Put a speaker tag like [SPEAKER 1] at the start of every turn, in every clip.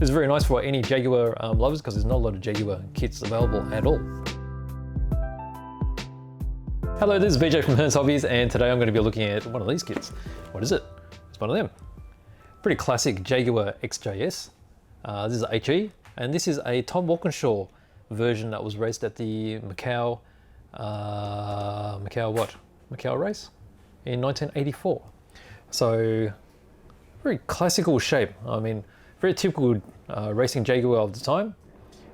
[SPEAKER 1] This is very nice for any Jaguar lovers because there's not a lot of Jaguar kits available at all. Hello, this is BJ from Hearns Hobbies, and today I'm going to be looking at one of these kits. What is it? It's one of them. Pretty classic Jaguar XJ-S. This is HE, and this is a Tom Walkinshaw version that was raced at the Macau race in 1984. So very classical shape. I mean, very typical racing Jaguar of the time.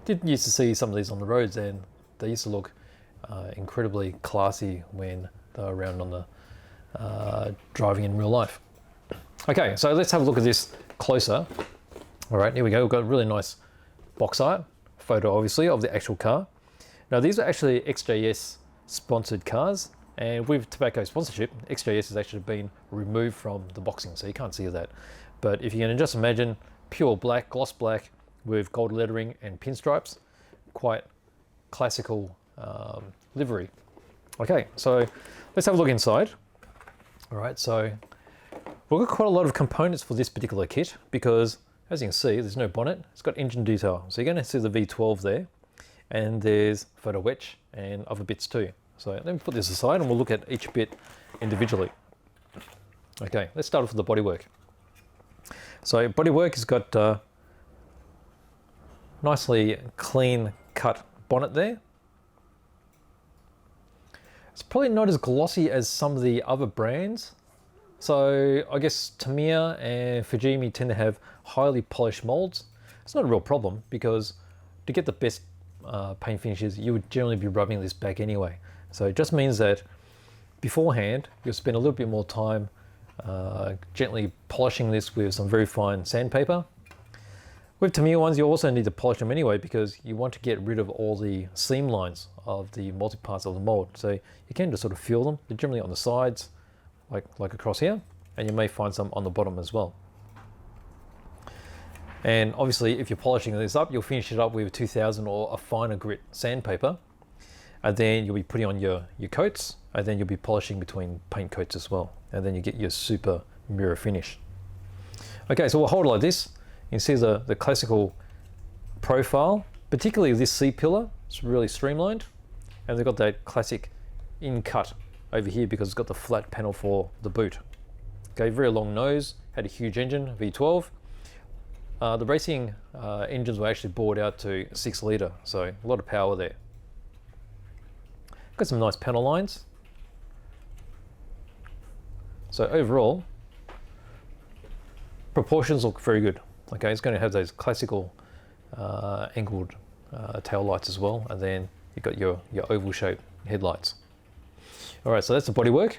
[SPEAKER 1] Did used to see some of these on the roads, and they used to look incredibly classy when they were around on the driving in real life. Okay, so let's have a look at this closer. All right, here we go. We've got a really nice box art photo, obviously, of the actual car. Now, these are actually XJ-S sponsored cars, and with tobacco sponsorship, XJ-S has actually been removed from the boxing, so you can't see that. But if you can just imagine pure black, gloss black with gold lettering and pinstripes, quite classical livery. Okay, so let's have a look inside. All right, so we've got quite a lot of components for this particular kit because, as you can see, there's no bonnet. It's got engine detail. So you're going to see the V12 there, and there's photo etch and other bits too. So let me put this aside and we'll look at each bit individually. Okay, let's start off with the bodywork. So bodywork has got nicely clean cut bonnet there. It's probably not as glossy as some of the other brands. So I guess Tamiya and Fujimi tend to have highly polished molds. It's not a real problem because to get the best paint finishes, you would generally be rubbing this back anyway. So it just means that beforehand, you'll spend a little bit more time gently polishing this with some very fine sandpaper. With Tamiya ones, you also need to polish them anyway because you want to get rid of all the seam lines of the multi-parts of the mold. So you can just sort of feel them. They're generally on the sides, like across here, and you may find some on the bottom as well. And obviously, if you're polishing this up, you'll finish it up with 2000 or a finer grit sandpaper, and then you'll be putting on your coats, and then you'll be polishing between paint coats as well, and then you get your super mirror finish. Okay, so we'll hold it like this. You can see the classical profile, particularly this C-pillar. It's really streamlined, and they've got that classic in-cut over here because it's got the flat panel for the boot. Okay, very long nose, had a huge engine, V12. The racing engines were actually bored out to 6 litre, so a lot of power there. Got some nice panel lines. So overall, proportions look very good. Okay, it's going to have those classical angled tail lights as well, and then you've got your oval shaped headlights. All right, so that's the bodywork.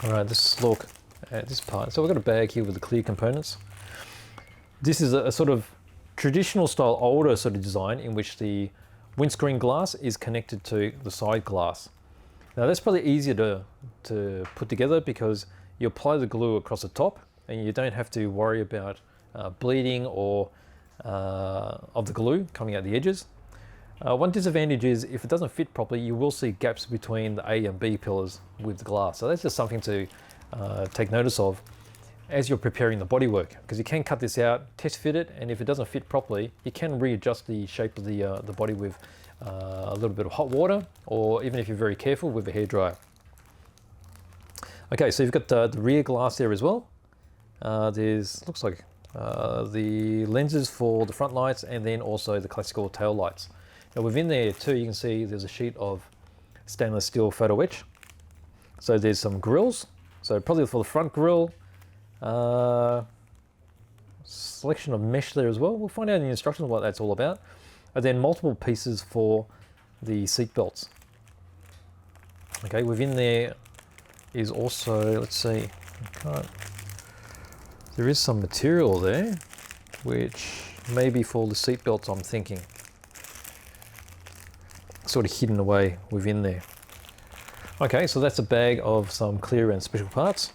[SPEAKER 1] All right, let's look at this part. So we've got a bag here with the clear components. This is a sort of traditional style, older sort of design in which the windscreen glass is connected to the side glass. Now that's probably easier to put together because you apply the glue across the top and you don't have to worry about bleeding or of the glue coming out the edges. One disadvantage is if it doesn't fit properly, you will see gaps between the A and B pillars with the glass. So that's just something to take notice of as you're preparing the bodywork, because you can cut this out, test fit it, and if it doesn't fit properly, you can readjust the shape of the body with a little bit of hot water, or even if you're very careful, with a hairdryer. Okay, so you've got the rear glass there as well. Looks like the lenses for the front lights, and then also the classical tail lights. Now within there too, you can see there's a sheet of stainless steel photo etch. So there's some grills. So probably for the front grill, selection of mesh there as well. We'll find out in the instructions what that's all about. And then multiple pieces for the seat belts. Okay, within there is also, let's see, there is some material there, which may be for the seat belts, I'm thinking. Sort of hidden away within there. Okay, so that's a bag of some clear and special parts.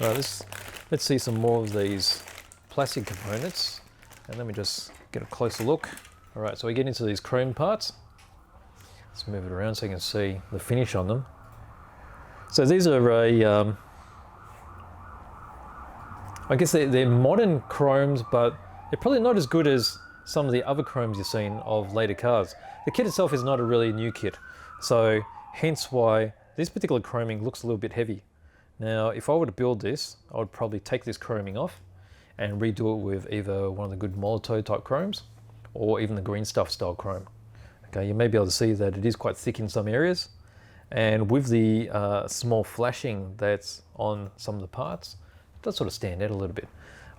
[SPEAKER 1] Let's see some more of these plastic components, and let me just get a closer look. All right, so we get into these chrome parts. Let's move it around so you can see the finish on them. So these are I guess they're modern chromes, but They're probably not as good as some of the other chromes you've seen of later cars. The kit itself is not a really new kit, so hence why this particular chroming looks a little bit heavy. Now, if I were to build this, I would probably take this chroming off and redo it with either one of the good Molotov type chromes or even the green stuff style chrome. Okay, you may be able to see that it is quite thick in some areas, and with the small flashing that's on some of the parts, it does sort of stand out a little bit.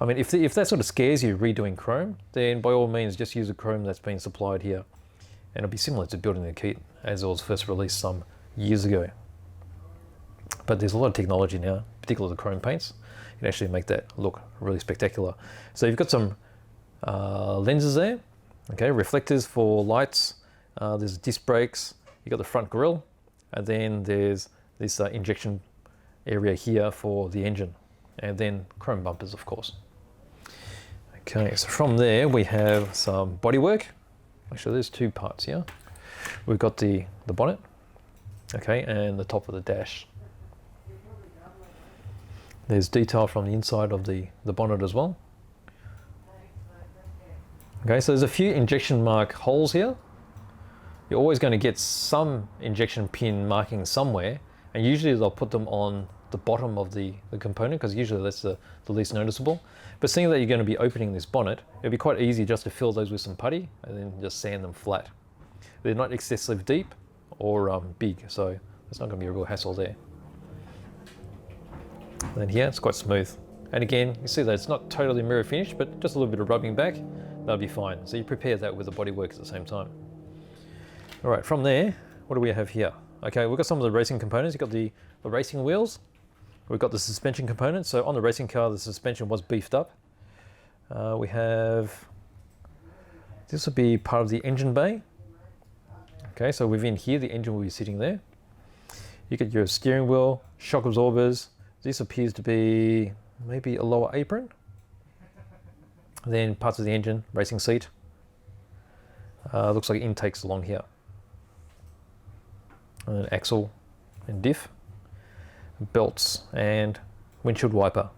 [SPEAKER 1] I mean, if that sort of scares you redoing chrome, then by all means just use the chrome that's been supplied here, and it'll be similar to building the kit as it was first released some years ago. But there's a lot of technology now, particularly the chrome paints. You can actually make that look really spectacular. So you've got some lenses there, okay, reflectors for lights. There's disc brakes. You've got the front grille, and then there's this injection area here for the engine, and then chrome bumpers, of course. Okay, so from there we have some bodywork. Actually, there's two parts here. We've got the bonnet, okay, and the top of the dash. There's detail from the inside of the bonnet as well. Okay, so there's a few injection mark holes here. You're always going to get some injection pin marking somewhere, and usually they'll put them on the bottom of the component, because usually that's the least noticeable. But seeing that you're going to be opening this bonnet, it'll be quite easy just to fill those with some putty and then just sand them flat. They're not excessively deep or big, so there's not going to be a real hassle there. And then here it's quite smooth, and again you see that it's not totally mirror finished, but just a little bit of rubbing back, that'll be fine. So you prepare that with the bodywork at the same time. All right, from there, what do we have here? Okay, we've got some of the racing components. You've got the racing wheels. We've got the suspension components. So on the racing car, the suspension was beefed up. We have, this will be part of the engine bay. Okay, so within here, the engine will be sitting there. You get your steering wheel, shock absorbers. This appears to be maybe a lower apron. Then parts of the engine, racing seat. Looks like intakes along here. And an axle and diff, belts and windshield wiper.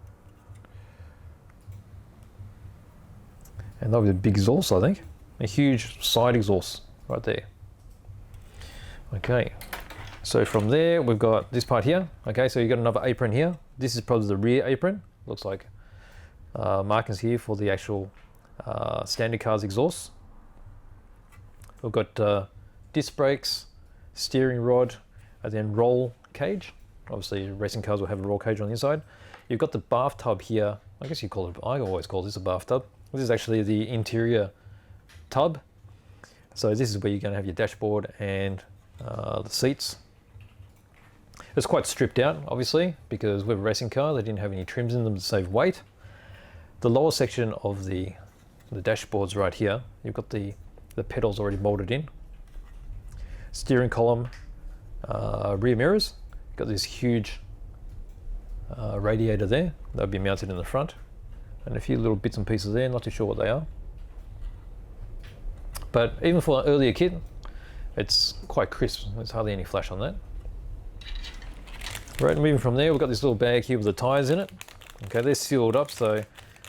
[SPEAKER 1] And that'll be a big exhaust, I think. A huge side exhaust right there. Okay, so from there we've got this part here. Okay, so you've got another apron here. This is probably the rear apron. Looks like markings here for the actual standard car's exhaust. We've got disc brakes, steering rod, and then roll cage. Obviously racing cars will have a roll cage on the inside. You've got the bathtub here. I guess you call it, I always call this a bathtub. This is actually the interior tub. So this is where you're going to have your dashboard and the seats. It's quite stripped out, obviously, because with a racing car they didn't have any trims in them to save weight. The lower section of the dashboard's right here. You've got the pedals already molded in. Steering column, rear mirrors. Got this huge radiator there. That'll be mounted in the front. And a few little bits and pieces there, not too sure what they are. But even for an earlier kit, it's quite crisp. There's hardly any flash on that. Right, moving from there, we've got this little bag here with the tyres in it. Okay, they're sealed up so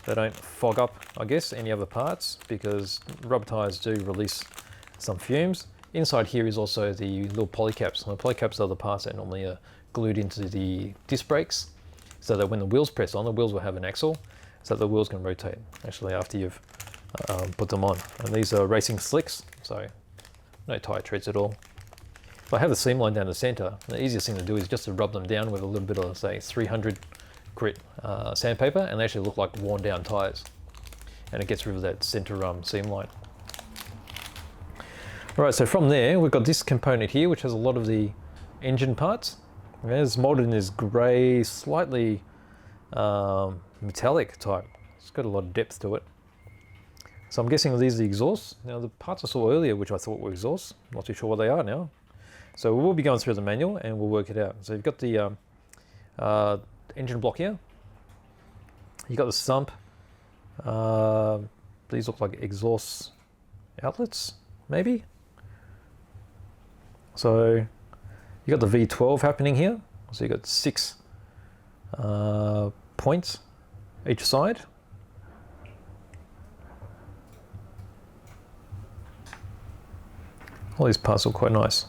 [SPEAKER 1] they don't fog up, I guess, any other parts, because rubber tyres do release some fumes. Inside here is also the little polycaps. And the polycaps are the parts that normally are glued into the disc brakes, so that when the wheels press on, the wheels will have an axle, so that the wheels can rotate, actually, after you've put them on. And these are racing slicks, so no tyre treads at all. If I have the seam line down the center, the easiest thing to do is just to rub them down with a little bit of, say, 300 grit sandpaper, and they actually look like worn down tyres. And it gets rid of that center seam line. All right, so from there, we've got this component here, which has a lot of the engine parts. Okay, it's molded in this grey, slightly metallic type. It's got a lot of depth to it. So I'm guessing these are the exhausts. Now the parts I saw earlier, which I thought were exhausts, I'm not too sure what they are now. So we'll be going through the manual and we'll work it out. So you've got the engine block here. You've got the sump. These look like exhaust outlets, maybe. So you got the V12 happening here. So you got 6 points each side. All these parts look quite nice.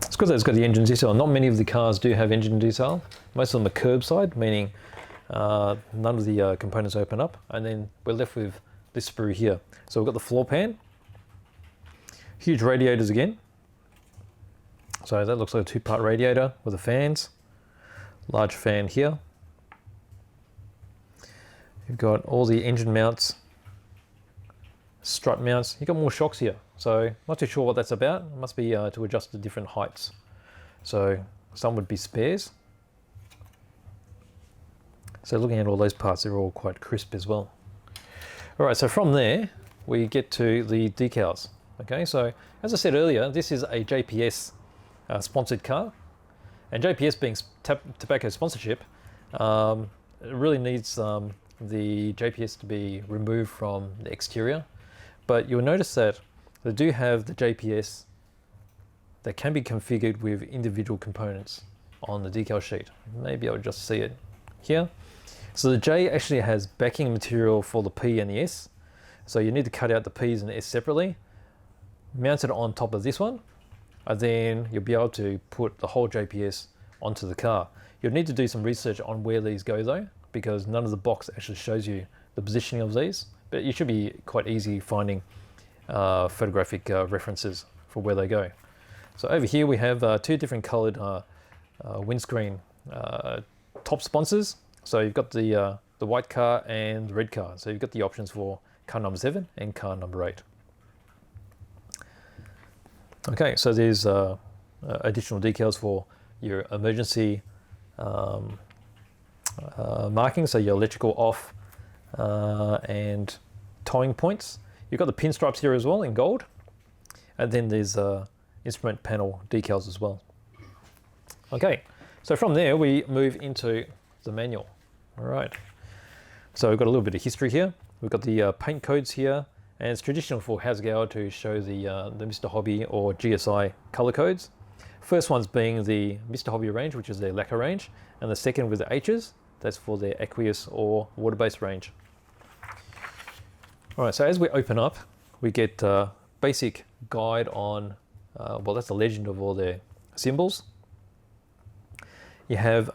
[SPEAKER 1] It's good that it's got the engine detail. Not many of the cars do have engine detail. Most of them are curbside, meaning none of the components open up, and then we're left with this sprue here. So we've got the floor pan, huge radiators again. So that looks like a two-part radiator with the fans, large fan here. You've got all the engine mounts, strut mounts. You've got more shocks here. So not too sure what that's about. It must be to adjust to different heights. So some would be spares. So looking at all those parts, they're all quite crisp as well. All right, so from there, we get to the decals. Okay, so as I said earlier, this is a JPS sponsored car. And JPS being tobacco sponsorship, it really needs the JPS to be removed from the exterior. But you'll notice that they do have the JPS that can be configured with individual components on the decal sheet. Maybe I'll just see it here. So the J actually has backing material for the P and the S. So you need to cut out the P's and the S separately, mount it on top of this one, and then you'll be able to put the whole JPS onto the car. You'll need to do some research on where these go though, because none of the box actually shows you the positioning of these, but you should be quite easy finding photographic references for where they go. So over here we have two different colored windscreen top sponsors. So you've got the white car and the red car. So you've got the options for car number 7 and car number 8. Okay, so there's additional decals for your emergency markings, so your electrical off and towing points. You've got the pinstripes here as well in gold, and then there's instrument panel decals as well. Okay, so from there we move into the manual. All right, so we've got a little bit of history here. We've got the paint codes here, and it's traditional for Hasegawa to show the Mr. Hobby or GSI color codes. First one's being the Mr. Hobby range, which is their lacquer range, and the second with the H's, that's for their aqueous or water-based range. All right, so as we open up, we get a basic guide on, well, that's the legend of all their symbols. You have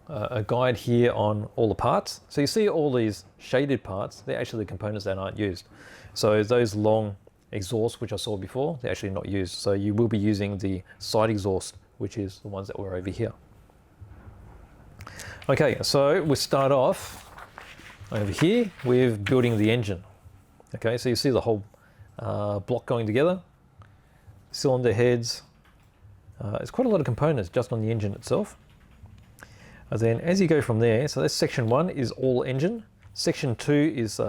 [SPEAKER 1] a guide here on all the parts. So you see all these shaded parts, they're actually the components that aren't used. So those long exhausts, which I saw before, they're actually not used. So you will be using the side exhaust, which is the ones that were over here. Okay, so we start off over here with building the engine. Okay, so you see the whole block going together, cylinder heads. It's quite a lot of components just on the engine itself. And then as you go from there, so that's section 1 is all engine. Section 2 is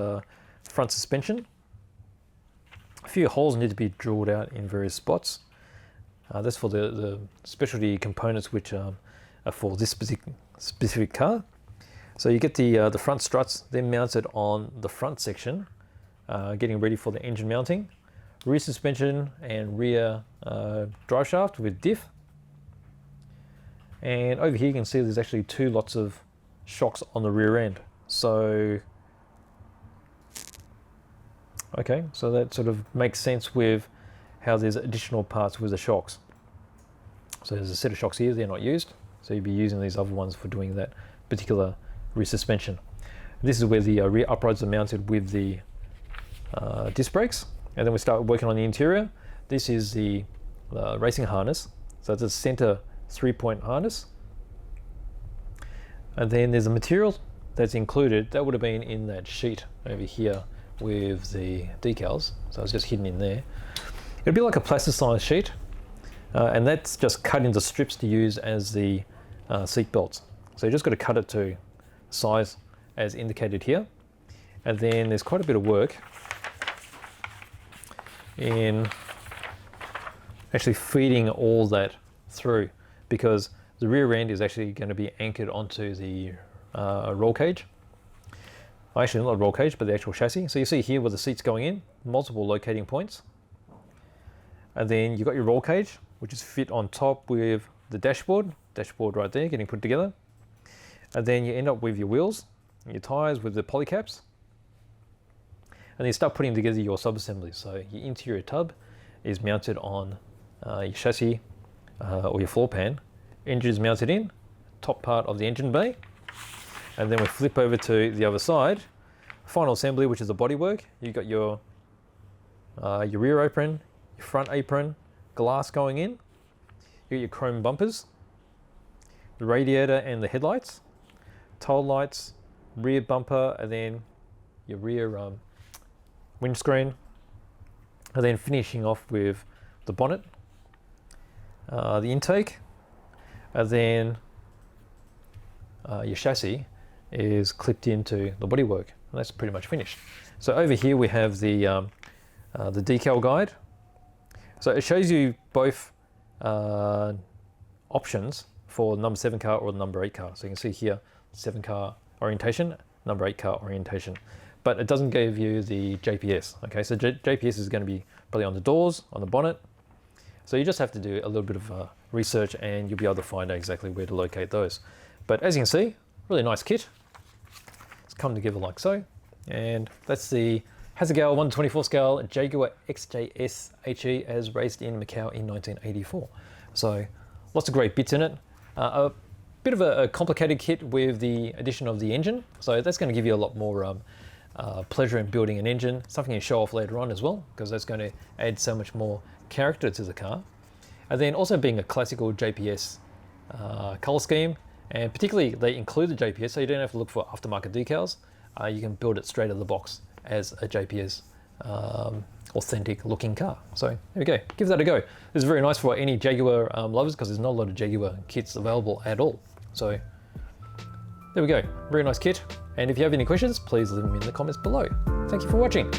[SPEAKER 1] front suspension. A few holes need to be drilled out in various spots. That's for the specialty components which are for this specific car. So you get the front struts, then mounted on the front section, getting ready for the engine mounting. Rear suspension and rear drive shaft with diff. And over here you can see there's actually 2 lots of shocks on the rear end. So, okay, so that sort of makes sense with how there's additional parts with the shocks. So there's a set of shocks here, they're not used. So you'll be using these other ones for doing that particular rear suspension. This is where the rear uprights are mounted with the disc brakes. And then we start working on the interior. This is the racing harness. So it's a center 3-point harness. And then there's a material that's included. That would have been in that sheet over here with the decals. So it's just hidden in there. It'd be like a plasticized sheet. And that's just cut into strips to use as the seat belts. So you just got to cut it to size as indicated here. And then there's quite a bit of work in actually feeding all that through, because the rear end is actually going to be anchored onto the roll cage. Actually not a roll cage, but the actual chassis. So you see here where the seat's going in, multiple locating points. And then you've got your roll cage, which is fit on top with the dashboard right there getting put together. And then you end up with your wheels and your tires with the polycaps. And then you start putting together your sub-assemblies. So your interior tub, is mounted on your chassis or your floor pan. Engine is mounted in, top part of the engine bay. And then we flip over to the other side. Final assembly, which is the bodywork. You've got your rear apron, your front apron, glass going in. You got your chrome bumpers, the radiator and the headlights, tail lights, rear bumper, and then your rear windscreen, and then finishing off with the bonnet, the intake, and then your chassis is clipped into the bodywork, and that's pretty much finished. So over here we have the decal guide. So it shows you both options for the number 7 car or the number 8 car. So you can see here 7 car orientation, number 8 car orientation, but it doesn't give you the JPS. Okay, so JPS is going to be probably on the doors, on the bonnet. So you just have to do a little bit of research and you'll be able to find out exactly where to locate those. But as you can see, really nice kit. It's come together like so. And that's the Hasegawa 1/24 scale Jaguar XJ-S HE as raced in Macau in 1984. So lots of great bits in it. A bit of a complicated kit with the addition of the engine. So that's going to give you a lot more pleasure in building an engine, something you show off later on as well, because that's going to add so much more character to the car. And then also being a classical JPS color scheme, and particularly they include the JPS, so you don't have to look for aftermarket decals. You can build it straight out of the box as a JPS authentic looking car. So there we go, give that a go. This is very nice for any Jaguar lovers, because there's not a lot of Jaguar kits available at all. So there we go, very nice kit. And if you have any questions, please leave them in the comments below. Thank you for watching.